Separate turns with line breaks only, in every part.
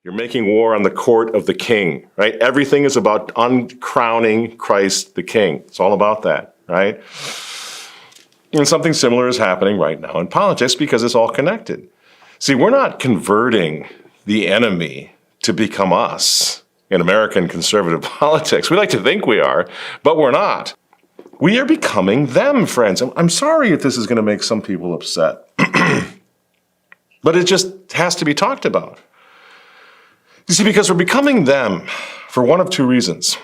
You're making war on the court of the king, right? Everything is about uncrowning Christ the king. It's all about that, right? And something similar is happening right now in politics because it's all connected. See, we're not converting the enemy to become us in American conservative politics. We like to think we are, but we're not. We are becoming them, friends. I'm sorry if this is going to make some people upset, but it just has to be talked about. You see, because we're becoming them for one of two reasons.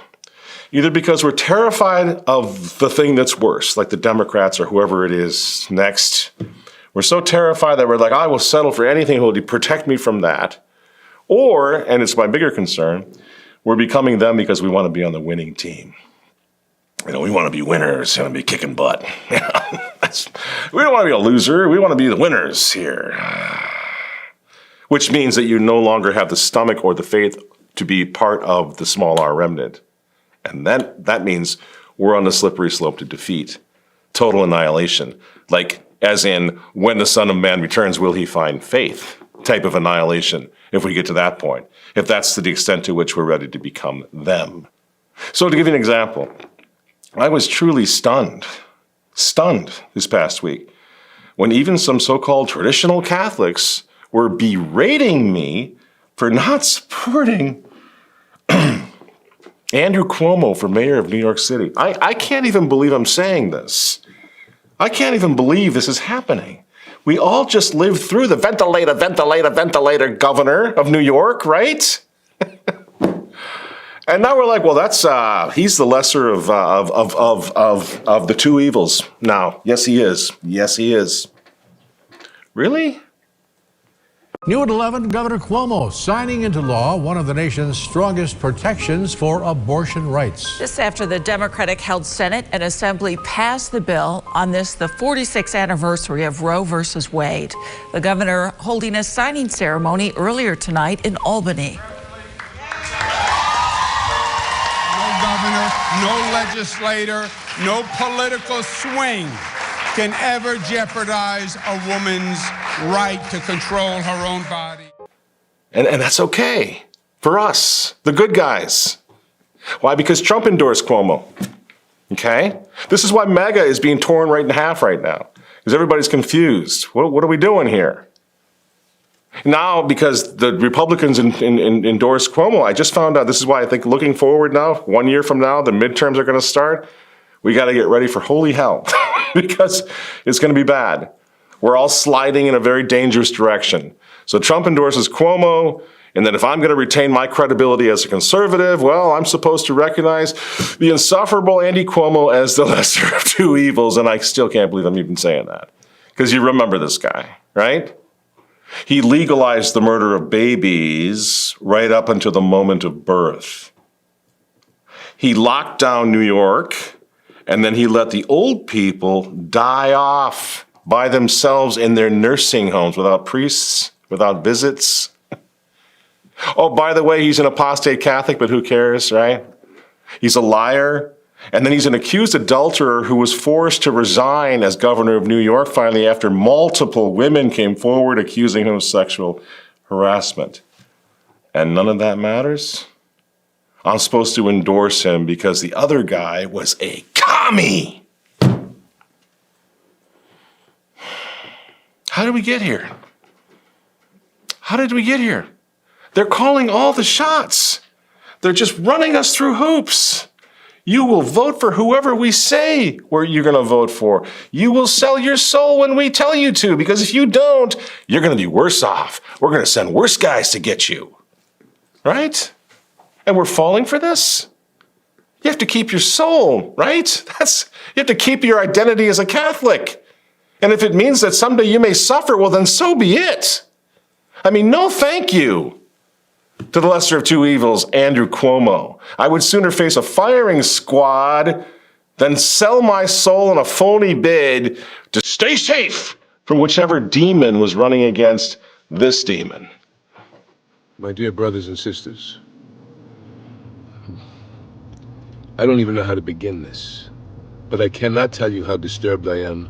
Either because we're terrified of the thing that's worse, like the Democrats or whoever it is next. We're so terrified that we're like, I will settle for anything who will protect me from that. Or, and it's my bigger concern, we're becoming them because we want to be on the winning team. We want to be winners, we want to be kicking butt. We don't want to be a loser, we want to be the winners here. Which means that you no longer have the stomach or the faith to be part of the small r remnant. And that means we're on the slippery slope to defeat, total annihilation. Like, as in, when the Son of Man returns, will he find faith? Type of annihilation, if we get to that point. If that's to the extent to which we're ready to become them. So to give you an example, I was truly stunned this past week, when even some so-called traditional Catholics were berating me for not supporting Andrew Cuomo for mayor of New York City. I can't even believe I'm saying this. I can't even believe this is happening. We all just lived through the ventilator governor of New York, right? And now we're like, well, that's he's the lesser of the two evils now. Yes, he is. Yes, he is. Really?
New at 11, Governor Cuomo signing into law one of the nation's strongest protections for abortion rights.
This after the Democratic-held Senate and Assembly passed the bill on the 46th anniversary of Roe versus Wade. The governor holding a signing ceremony earlier tonight in Albany.
No governor, no legislator, no political swing can ever jeopardize a woman's right to control her own body.
And that's okay for us, the good guys. Why? Because Trump endorsed Cuomo. Okay? This is why MAGA is being torn right in half right now. Because everybody's confused. What are we doing here? Now, because the Republicans endorsed Cuomo, I just found out, this is why I think looking forward now, 1 year from now, the midterms are going to start. We got to get ready for holy hell because it's going to be bad. We're all sliding in a very dangerous direction. So Trump endorses Cuomo, and then if I'm going to retain my credibility as a conservative, well, I'm supposed to recognize the insufferable Andy Cuomo as the lesser of two evils, and I still can't believe I'm even saying that. Because you remember this guy, right? He legalized the murder of babies right up until the moment of birth. He locked down New York, and then he let the old people die off by themselves in their nursing homes without priests, without visits. Oh, by the way, he's an apostate Catholic, but who cares, right? He's a liar. And then he's an accused adulterer who was forced to resign as governor of New York finally after multiple women came forward accusing him of sexual harassment. And none of that matters? I'm supposed to endorse him because the other guy was a commie. How did we get here? How did we get here? They're calling all the shots. They're just running us through hoops. You will vote for whoever we say where you're going to vote for. You will sell your soul when we tell you to, because if you don't, you're going to be worse off. We're going to send worse guys to get you. Right? And we're falling for this? You have to keep your soul, right? You have to keep your identity as a Catholic. And if it means that someday you may suffer, well, then so be it. I mean, no thank you to the lesser of two evils, Andrew Cuomo. I would sooner face a firing squad than sell my soul in a phony bid to stay safe from whichever demon was running against this demon.
My dear brothers and sisters, I don't even know how to begin this, but I cannot tell you how disturbed I am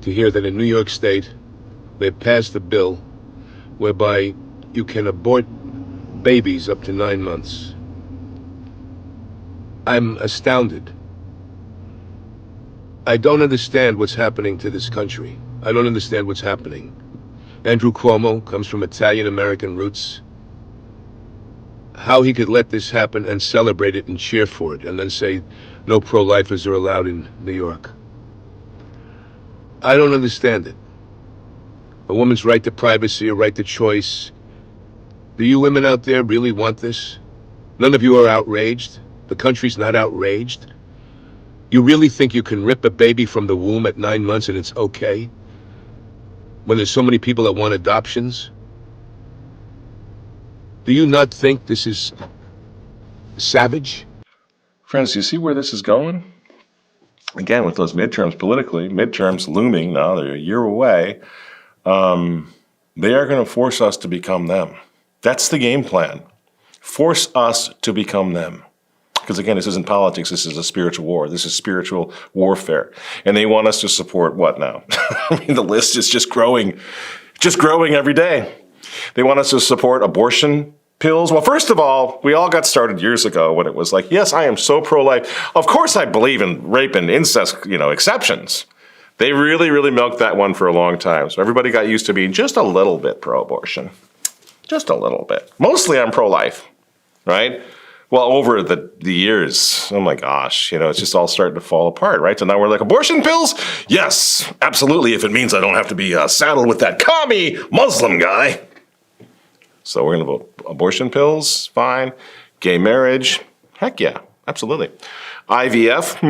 to hear that in New York State, they passed a bill whereby you can abort babies up to 9 months. I'm astounded. I don't understand what's happening to this country. I don't understand what's happening. Andrew Cuomo comes from Italian-American roots. How he could let this happen and celebrate it and cheer for it and then say no pro-lifers are allowed in New York. I don't understand it. A woman's right to privacy, a right to choice. Do you women out there really want this? None of you are outraged? The country's not outraged? You really think you can rip a baby from the womb at 9 months and it's okay? When there's so many people that want adoptions? Do you not think this is savage?
Friends, do you see where this is going? Again, with those midterms politically, midterms looming now, they're a year away, they are going to force us to become them. That's the game plan. Force us to become them. Because again, this isn't politics, this is a spiritual war. This is spiritual warfare. And they want us to support what now? I mean, the list is just growing every day. They want us to support abortion pills. Well, first of all, we all got started years ago when it was like, yes, I am so pro-life. Of course I believe in rape and incest, exceptions. They really, really milked that one for a long time. So everybody got used to being just a little bit pro-abortion. Just a little bit. Mostly I'm pro-life, right? Well, over the years, oh my gosh, it's just all starting to fall apart, right? So now we're like, abortion pills? Yes, absolutely, if it means I don't have to be saddled with that commie Muslim guy. So we're going to vote abortion pills, fine. Gay marriage, heck yeah, absolutely. IVF,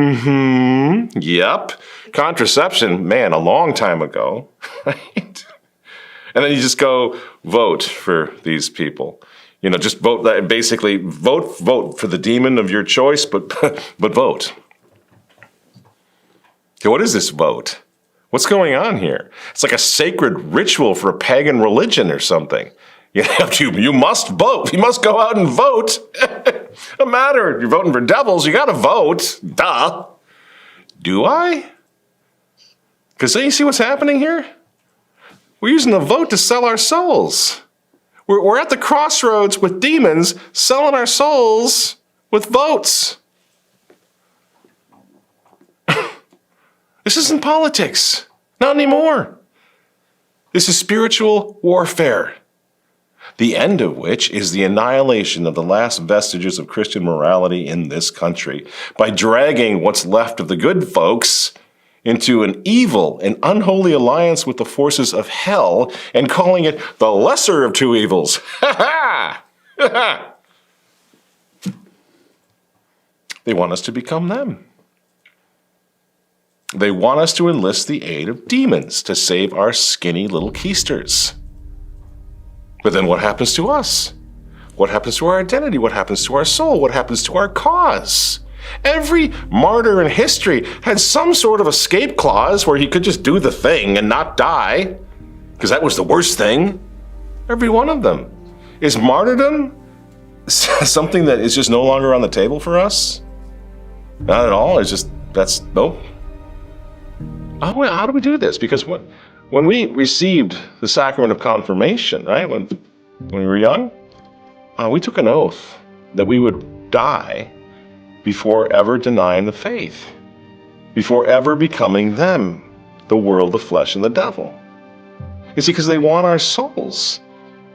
yep. Contraception, man, a long time ago, right? And then you just go vote for these people. Just vote, basically vote for the demon of your choice, but vote. Okay, what is this vote? What's going on here? It's like a sacred ritual for a pagan religion or something. You must vote. You must go out and vote. No matter if you're voting for devils, you got to vote. Duh. Do I? Because you see what's happening here? We're using the vote to sell our souls. We're at the crossroads with demons selling our souls with votes. This isn't politics. Not anymore. This is spiritual warfare. The end of which is the annihilation of the last vestiges of Christian morality in this country by dragging what's left of the good folks into an evil and unholy alliance with the forces of hell and calling it the lesser of two evils. Ha ha! They want us to become them. They want us to enlist the aid of demons to save our skinny little keisters. But then what happens to us? What happens to our identity? What happens to our soul? What happens to our cause? Every martyr in history had some sort of escape clause where he could just do the thing and not die, because that was the worst thing. Every one of them. Is martyrdom something that is just no longer on the table for us? Not at all. It's just, nope. How do we do this? Because when we received the sacrament of confirmation, right, when we were young, we took an oath that we would die before ever denying the faith, before ever becoming them, the world, the flesh, and the devil. You see, because they want our souls,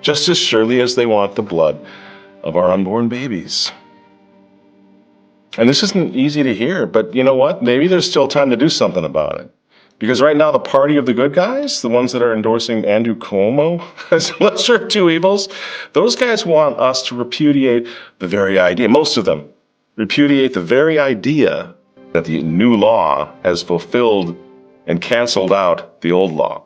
just as surely as they want the blood of our unborn babies. And this isn't easy to hear, but you know what? Maybe there's still time to do something about it. Because right now, the party of the good guys, the ones that are endorsing Andrew Cuomo as lesser of two evils, those guys want us to repudiate the very idea, most of them, repudiate the very idea that the new law has fulfilled and canceled out the old law.